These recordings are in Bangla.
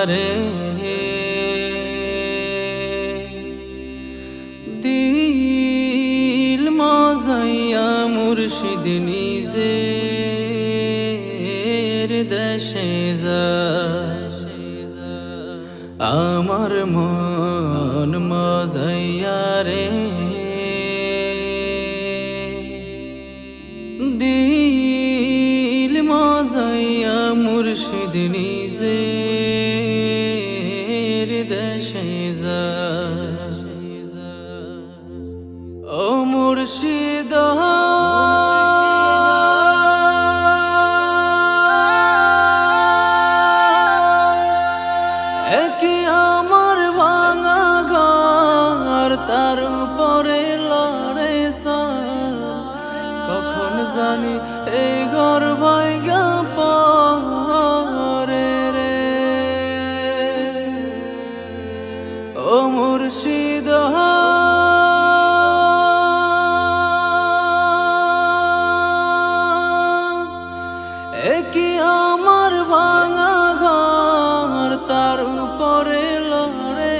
রে দিল মজাইয়া মুর্শিদ নিজের দেশে যায় আমার মন মজাইয়া রে দিল মজাইয়া মুর্শিদ নিজের দেশে যায় ও মুর্শিদ কি আমার ভাঙা ঘর তার উপরে লড়ে কখন জানি এই ঘর ভাইগা পরে রে ও মুর্শিদ কি আমার ভাঙা ঘর তার উপরে লড়ে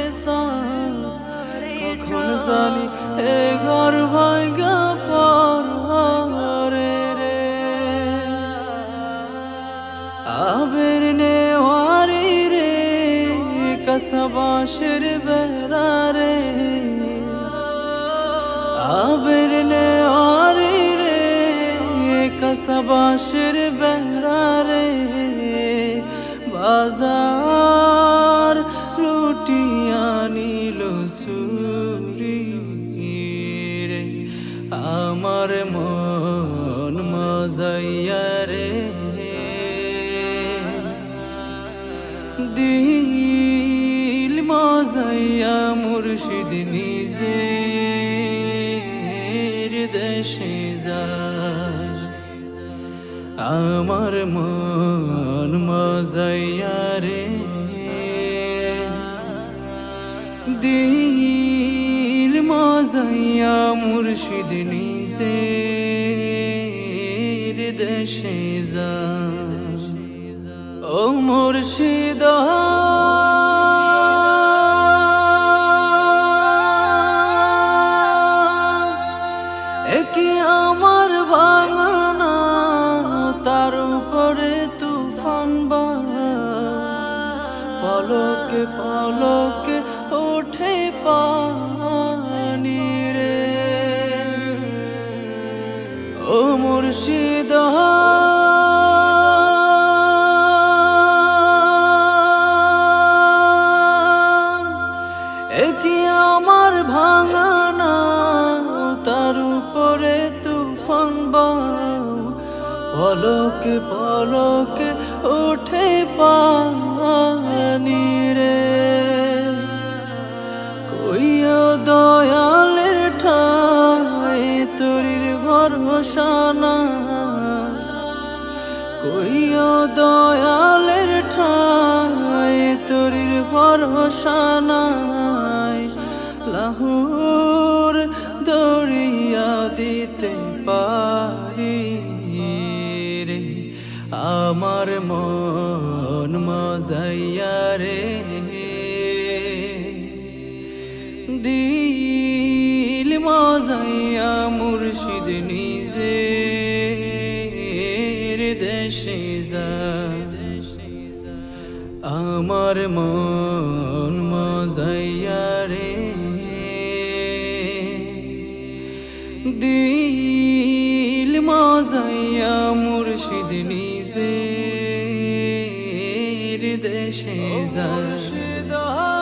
কখন জানি এ ঘর ভাইগা পরে রে আবের নেওয়ারি রে কসবাসের বেড়া রে আবের নেওয়ারি রে কসবাসের বেড়া রে বাজার লুটিয়া নিল সুরি রে আমার মন মজাইয়া রে দিল মজাইয়া মুর্শিদ নিজের দেশে যায় আমার মন মজাইয়া রে দিল মজাইয়া মুর্শিদ নিজের দেশে যায় ও মুর্শিদ কি আমার ভাঙানা তার উপরে তুফান পলকে পলকে ওঠে পানি রে ও মুর্শিদ কি আমার ভাঙানা তার উপরে তুফান পলকে পলকে ওঠে পানি রে কইও দয়ালের ঠাই তোরির ভরসা না কইও দয়ালের ঠাই তোরির ভরসা নাই লাহুর দরিয়া দিতে পারি রে আমার মন মজাইয়া রে দিল মজাইয়া মুর্শিদ নিজের দেশে যায় আমার মন মজাইয়া রে দিল মজাইয়া মুর্শিদ নিজের দেশে যায়